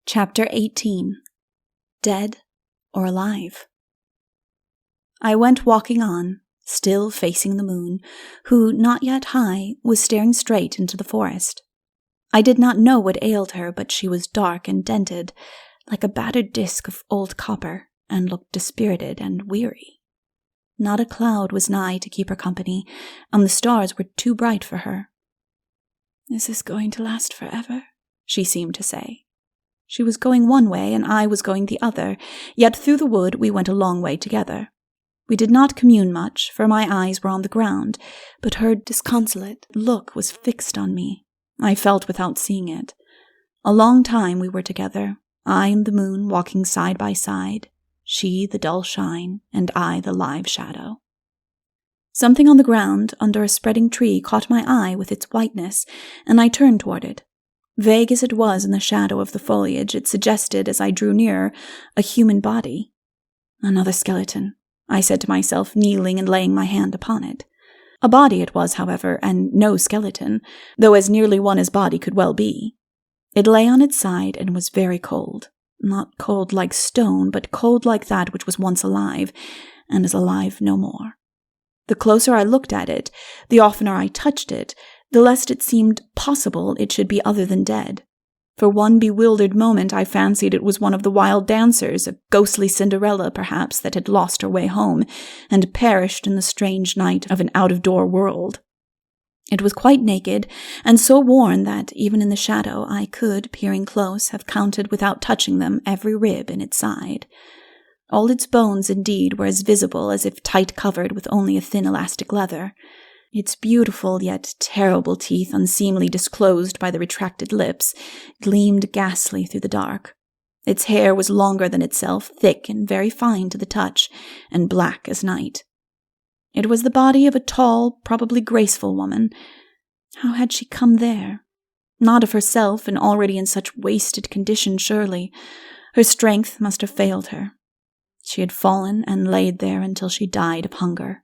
Chapter 18. Dead or Alive? I went walking on, still facing the moon, who, not yet high, was staring straight into the forest. I did not know what ailed her, but she was dark and dented, like a battered disk of old copper, and looked dispirited and weary. Not a cloud was nigh to keep her company, and the stars were too bright for her. "Is this going to last forever?" she seemed to say. She was going one way, and I was going the other, yet through the wood we went a long way together. We did not commune much, for my eyes were on the ground, but her disconsolate look was fixed on me. I felt without seeing it. A long time we were together, I and the moon walking side by side, she the dull shine, and I the live shadow. Something on the ground under a spreading tree caught my eye with its whiteness, and I turned toward it. Vague as it was in the shadow of the foliage, it suggested, as I drew nearer, a human body. "Another skeleton," I said to myself, kneeling and laying my hand upon it. A body it was, however, and no skeleton, though as nearly one as body could well be. It lay on its side and was very cold. Not cold like stone, but cold like that which was once alive, and is alive no more. The closer I looked at it, the oftener I touched it, the less it seemed possible it should be other than dead. For one bewildered moment I fancied it was one of the wild dancers, a ghostly Cinderella perhaps, that had lost her way home, and perished in the strange night of an out-of-door world. It was quite naked, and so worn that, even in the shadow, I could, peering close, have counted without touching them every rib in its side. All its bones, indeed, were as visible as if tight covered with only a thin elastic leather. Its beautiful yet terrible teeth, unseemly disclosed by the retracted lips, gleamed ghastly through the dark. Its hair was longer than itself, thick and very fine to the touch, and black as night. It was the body of a tall, probably graceful woman. How had she come there? Not of herself, and already in such wasted condition, surely. Her strength must have failed her. She had fallen and laid there until she died of hunger.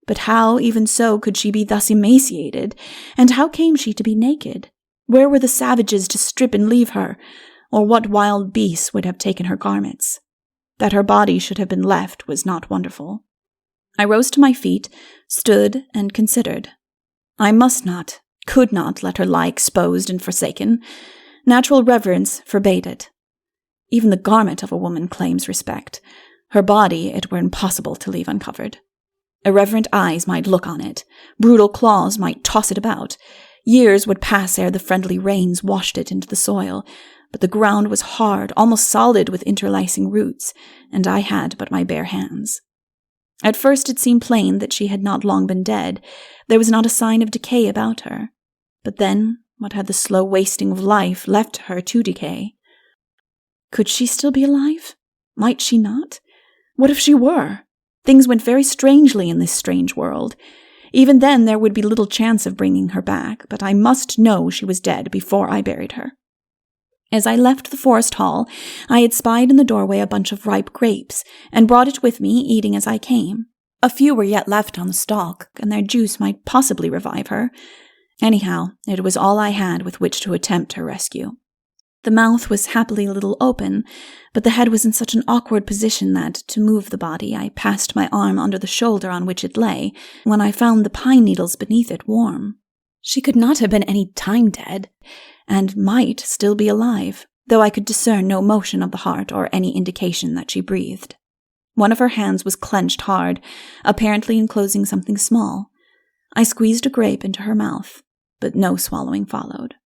But how, even so, could she be thus emaciated? And how came she to be naked? Where were the savages to strip and leave her? Or what wild beasts would have taken her garments? That her body should have been left was not wonderful. I rose to my feet, stood, and considered. I must not, could not let her lie exposed and forsaken. Natural reverence forbade it. Even the garment of a woman claims respect. Her body it were impossible to leave uncovered. Irreverent eyes might look on it. Brutal claws might toss it about. Years would pass ere the friendly rains washed it into the soil, but the ground was hard, almost solid with interlacing roots, and I had but my bare hands. At first it seemed plain that she had not long been dead. There was not a sign of decay about her. But then, what had the slow wasting of life left her to decay? Could she still be alive? Might she not? What if she were? Things went very strangely in this strange world. Even then there would be little chance of bringing her back, but I must know she was dead before I buried her. As I left the forest hall, I had spied in the doorway a bunch of ripe grapes, and brought it with me, eating as I came. A few were yet left on the stalk, and their juice might possibly revive her. Anyhow, it was all I had with which to attempt her rescue. The mouth was happily a little open, but the head was in such an awkward position that, to move the body, I passed my arm under the shoulder on which it lay, when I found the pine needles beneath it warm. She could not have been any time dead, and might still be alive, though I could discern no motion of the heart or any indication that she breathed. One of her hands was clenched hard, apparently enclosing something small. I squeezed a grape into her mouth, but no swallowing followed.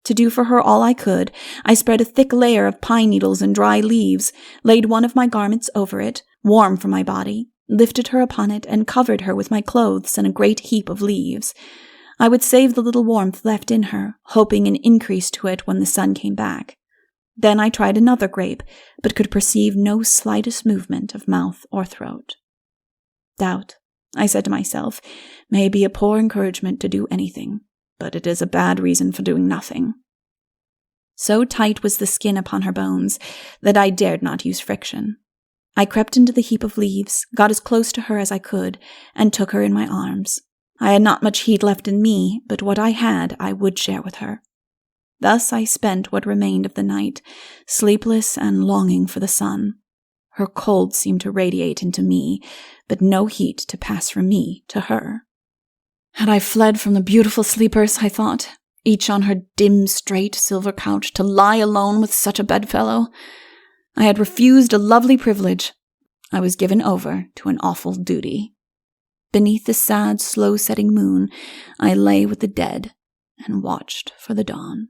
To do for her all I could, I spread a thick layer of pine needles and dry leaves, laid one of my garments over it, warm from my body, lifted her upon it, and covered her with my clothes and a great heap of leaves. I would save the little warmth left in her, hoping an increase to it when the sun came back. Then I tried another grape, but could perceive no slightest movement of mouth or throat. Doubt, I said to myself, may be a poor encouragement to do anything, but it is a bad reason for doing nothing. So tight was the skin upon her bones that I dared not use friction. I crept into the heap of leaves, got as close to her as I could, and took her in my arms. I had not much heat left in me, but what I had I would share with her. Thus I spent what remained of the night, sleepless and longing for the sun. Her cold seemed to radiate into me, but no heat to pass from me to her. Had I fled from the beautiful sleepers, I thought, each on her dim, straight silver couch, to lie alone with such a bedfellow? I had refused a lovely privilege. I was given over to an awful duty. Beneath the sad, slow-setting moon, I lay with the dead and watched for the dawn.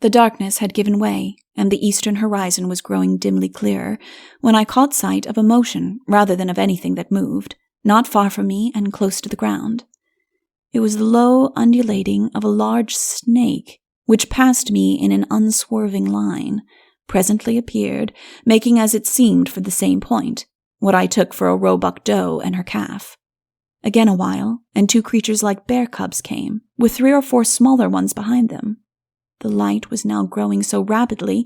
The darkness had given way, and the eastern horizon was growing dimly clearer, when I caught sight of a motion rather than of anything that moved, not far from me and close to the ground. It was the low undulating of a large snake, which passed me in an unswerving line, presently appeared, making as it seemed for the same point, what I took for a roebuck doe and her calf. Again a while, and 2 creatures like bear cubs came, with 3 or 4 smaller ones behind them. The light was now growing so rapidly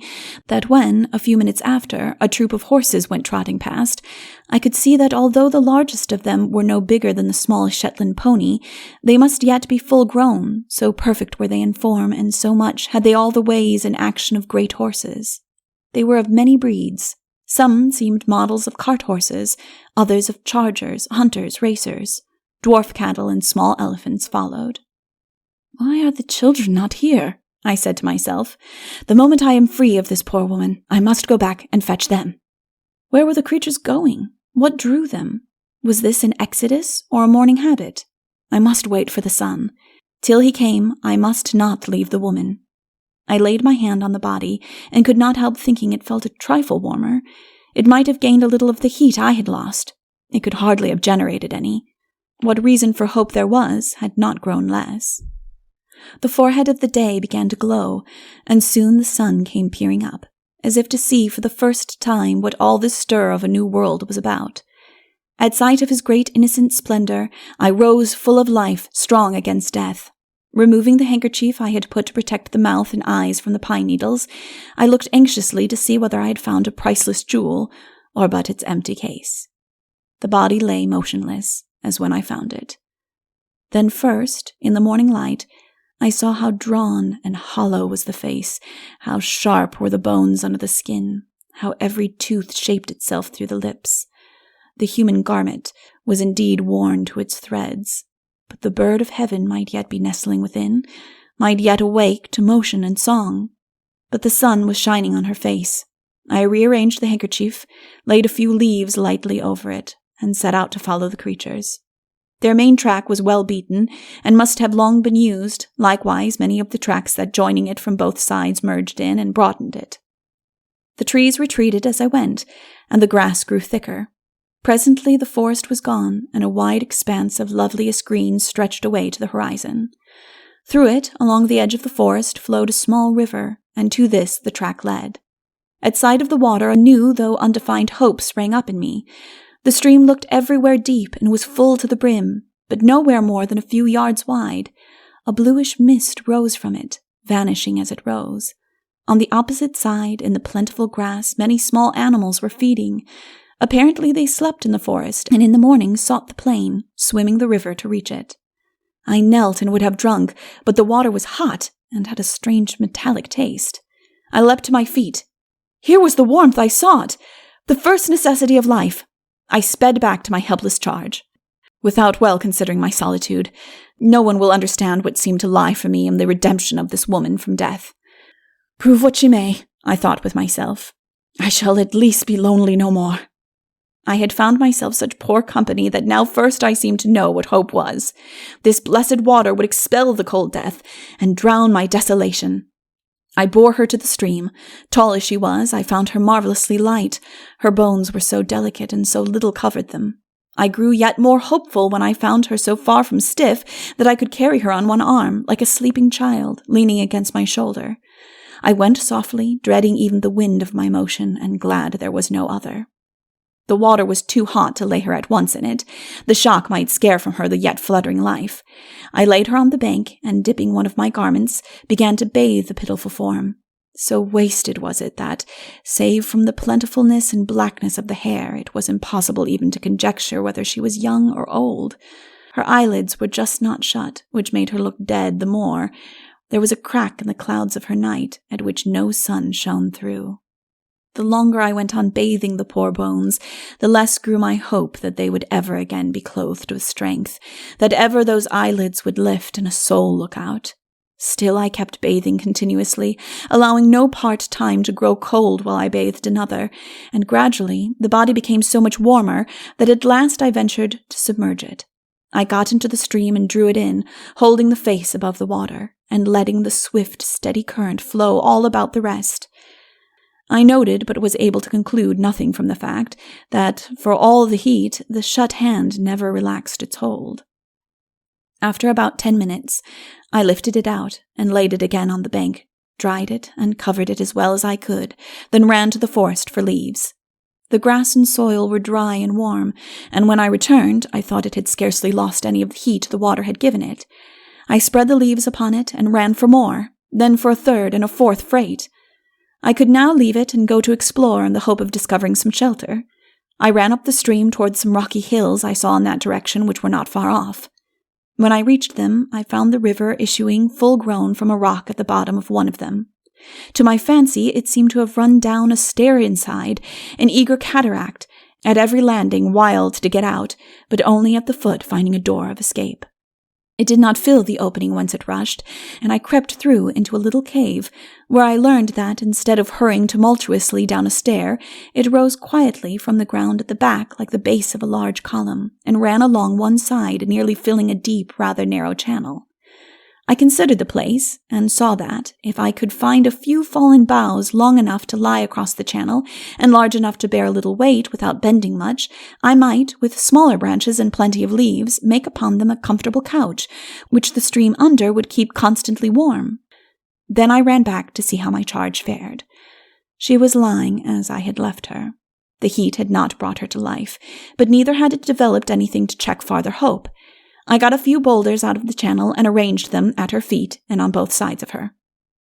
that when, a few minutes after, a troop of horses went trotting past, I could see that although the largest of them were no bigger than the smallest Shetland pony, they must yet be full grown, so perfect were they in form, and so much had they all the ways and action of great horses. They were of many breeds. Some seemed models of cart horses, others of chargers, hunters, racers. Dwarf cattle and small elephants followed. "Why are the children not here?" I said to myself. "The moment I am free of this poor woman, I must go back and fetch them." Where were the creatures going? What drew them? Was this an exodus or a morning habit? I must wait for the sun. Till he came, I must not leave the woman. I laid my hand on the body, and could not help thinking it felt a trifle warmer. It might have gained a little of the heat I had lost. It could hardly have generated any. What reason for hope there was had not grown less. The forehead of the day began to glow, and soon the sun came peering up, as if to see for the first time what all this stir of a new world was about. At sight of his great innocent splendor, I rose full of life, strong against death. Removing the handkerchief I had put to protect the mouth and eyes from the pine needles, I looked anxiously to see whether I had found a priceless jewel, or but its empty case. The body lay motionless, as when I found it. Then first, in the morning light, I saw how drawn and hollow was the face, how sharp were the bones under the skin, how every tooth shaped itself through the lips. The human garment was indeed worn to its threads, but the bird of heaven might yet be nestling within, might yet awake to motion and song. But the sun was shining on her face. I rearranged the handkerchief, laid a few leaves lightly over it, and set out to follow the creatures. Their main track was well beaten, and must have long been used, likewise many of the tracks that joining it from both sides merged in and broadened it. The trees retreated as I went, and the grass grew thicker. Presently the forest was gone, and a wide expanse of loveliest green stretched away to the horizon. Through it, along the edge of the forest, flowed a small river, and to this the track led. At sight of the water, a new though undefined hope sprang up in me. The stream looked everywhere deep and was full to the brim, but nowhere more than a few yards wide. A bluish mist rose from it, vanishing as it rose. On the opposite side, in the plentiful grass, many small animals were feeding. Apparently they slept in the forest, and in the morning sought the plain, swimming the river to reach it. I knelt and would have drunk, but the water was hot and had a strange metallic taste. I leapt to my feet. Here was the warmth I sought, the first necessity of life. I sped back to my helpless charge. Without well considering my solitude, no one will understand what seemed to lie for me in the redemption of this woman from death. Prove what she may, I thought with myself, I shall at least be lonely no more. I had found myself such poor company that now first I seemed to know what hope was. This blessed water would expel the cold death and drown my desolation. I bore her to the stream. Tall as she was, I found her marvelously light. Her bones were so delicate and so little covered them. I grew yet more hopeful when I found her so far from stiff that I could carry her on one arm, like a sleeping child, leaning against my shoulder. I went softly, dreading even the wind of my motion, and glad there was no other. The water was too hot to lay her at once in it. The shock might scare from her the yet fluttering life. I laid her on the bank, and dipping one of my garments, began to bathe the pitiful form. So wasted was it that, save from the plentifulness and blackness of the hair, it was impossible even to conjecture whether she was young or old. Her eyelids were just not shut, which made her look dead the more, There was a crack in the clouds of her night at which no sun shone through. The longer I went on bathing the poor bones, the less grew my hope that they would ever again be clothed with strength, that ever those eyelids would lift and a soul look out. Still I kept bathing continuously, allowing no part time to grow cold while I bathed another, and gradually the body became so much warmer that at last I ventured to submerge it. I got into the stream and drew it in, holding the face above the water, and letting the swift, steady current flow all about the rest. I noted, but was able to conclude nothing from the fact that, for all the heat, the shut hand never relaxed its hold. After about 10 minutes, I lifted it out and laid it again on the bank, dried it and covered it as well as I could, then ran to the forest for leaves. The grass and soil were dry and warm, and when I returned, I thought it had scarcely lost any of the heat the water had given it. I spread the leaves upon it and ran for more, then for a third and a fourth freight. I could now leave it and go to explore in the hope of discovering some shelter. I ran up the stream towards some rocky hills I saw in that direction which were not far off. When I reached them, I found the river issuing full-grown from a rock at the bottom of one of them. To my fancy, it seemed to have run down a stair inside, an eager cataract, at every landing wild to get out, but only at the foot finding a door of escape. It did not fill the opening whence it rushed, and I crept through into a little cave, where I learned that, instead of hurrying tumultuously down a stair, it rose quietly from the ground at the back like the base of a large column, and ran along one side, nearly filling a deep, rather narrow channel. I considered the place, and saw that, if I could find a few fallen boughs long enough to lie across the channel, and large enough to bear a little weight without bending much, I might, with smaller branches and plenty of leaves, make upon them a comfortable couch, which the stream under would keep constantly warm. Then I ran back to see how my charge fared. She was lying as I had left her. The heat had not brought her to life, but neither had it developed anything to check farther hope. I got a few boulders out of the channel and arranged them at her feet and on both sides of her.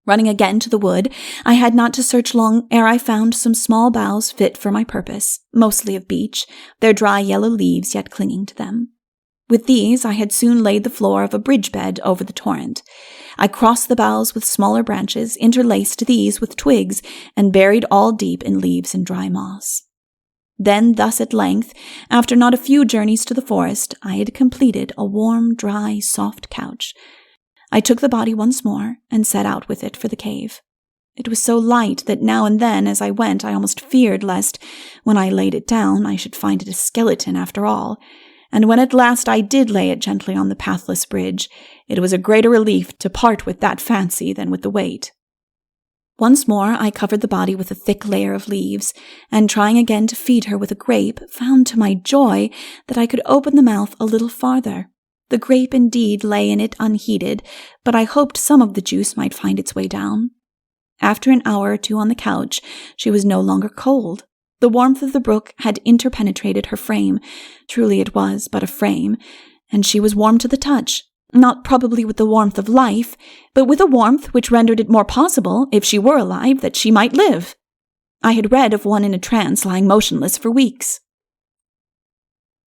Running again to the wood, I had not to search long ere I found some small boughs fit for my purpose, mostly of beech, their dry yellow leaves yet clinging to them. With these I had soon laid the floor of a bridge bed over the torrent. I crossed the boughs with smaller branches, interlaced these with twigs, and buried all deep in leaves and dry moss. Then thus at length, after not a few journeys to the forest, I had completed a warm, dry, soft couch. I took the body once more and set out with it for the cave. It was so light that now and then as I went I almost feared lest, when I laid it down, I should find it a skeleton after all. And when at last I did lay it gently on the pathless bridge, it was a greater relief to part with that fancy than with the weight. Once more I covered the body with a thick layer of leaves, and trying again to feed her with a grape, found to my joy that I could open the mouth a little farther. The grape indeed lay in it unheeded, but I hoped some of the juice might find its way down. After an hour or two on the couch, she was no longer cold. The warmth of the brook had interpenetrated her frame. Truly it was but a frame, and she was warm to the touch. Not probably with the warmth of life, but with a warmth which rendered it more possible, if she were alive, that she might live. I had read of one in a trance lying motionless for weeks.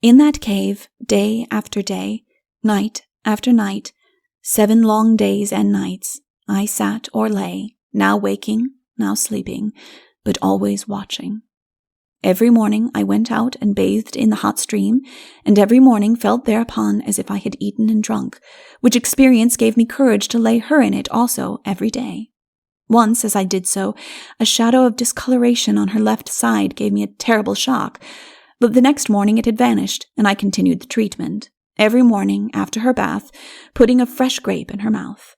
In that cave, day after day, night after night, 7 long days and nights, I sat or lay, now waking, now sleeping, but always watching. Every morning I went out and bathed in the hot stream, and every morning felt thereupon as if I had eaten and drunk, which experience gave me courage to lay her in it also every day. Once, as I did so, a shadow of discoloration on her left side gave me a terrible shock, but the next morning it had vanished, and I continued the treatment, every morning, after her bath, putting a fresh grape in her mouth.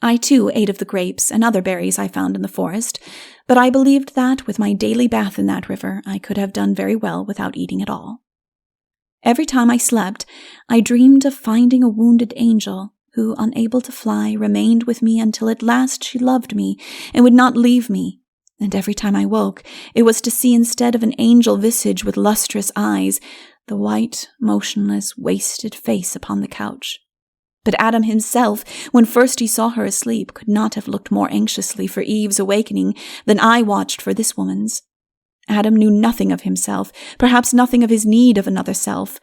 I too ate of the grapes and other berries I found in the forest, but I believed that with my daily bath in that river I could have done very well without eating at all. Every time I slept, I dreamed of finding a wounded angel, who, unable to fly, remained with me until at last she loved me and would not leave me, and every time I woke, it was to see instead of an angel visage with lustrous eyes, the white, motionless, wasted face upon the couch. But Adam himself, when first he saw her asleep, could not have looked more anxiously for Eve's awakening than I watched for this woman's. Adam knew nothing of himself, perhaps nothing of his need of another self.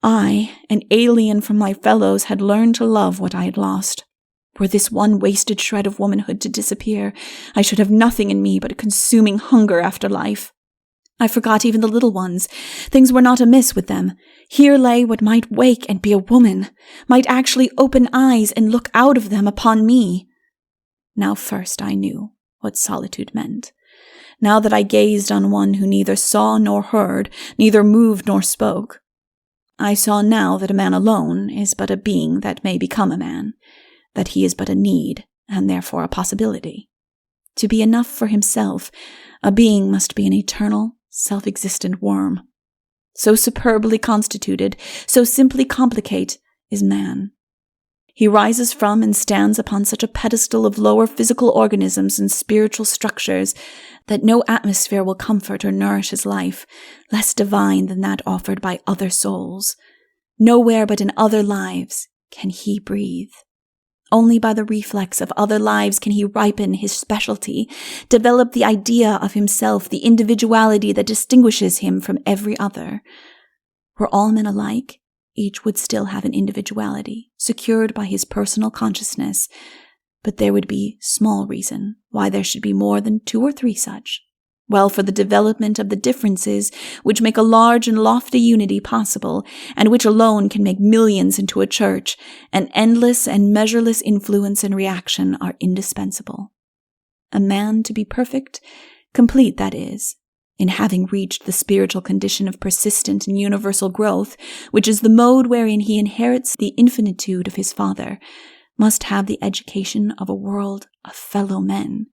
I, an alien from my fellows, had learned to love what I had lost. Were this one wasted shred of womanhood to disappear, I should have nothing in me but a consuming hunger after life. I forgot even the little ones. Things were not amiss with them. Here lay what might wake and be a woman, might actually open eyes and look out of them upon me. Now first I knew what solitude meant. Now that I gazed on one who neither saw nor heard, neither moved nor spoke. I saw now that a man alone is but a being that may become a man, that he is but a need, and therefore a possibility. To be enough for himself, a being must be an eternal, self-existent worm. So superbly constituted, so simply complicate is man. He rises from and stands upon such a pedestal of lower physical organisms and spiritual structures that no atmosphere will comfort or nourish his life, less divine than that offered by other souls. Nowhere but in other lives can he breathe. Only by the reflex of other lives can he ripen his specialty, develop the idea of himself, the individuality that distinguishes him from every other. Were all men alike, each would still have an individuality, secured by his personal consciousness, but there would be small reason why there should be more than 2 or 3 such. Well, for the development of the differences which make a large and lofty unity possible, and which alone can make millions into a church, an endless and measureless influence and reaction are indispensable. A man to be perfect, complete that is, in having reached the spiritual condition of persistent and universal growth, which is the mode wherein he inherits the infinitude of his Father, must have the education of a world of fellow men.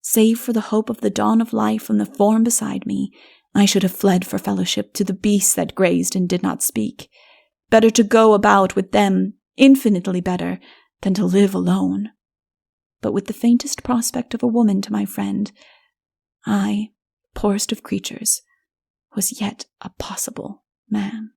Save for the hope of the dawn of life from the form beside me, I should have fled for fellowship to the beasts that grazed and did not speak. Better to go about with them, infinitely better, than to live alone. But with the faintest prospect of a woman to my friend, I, poorest of creatures, was yet a possible man.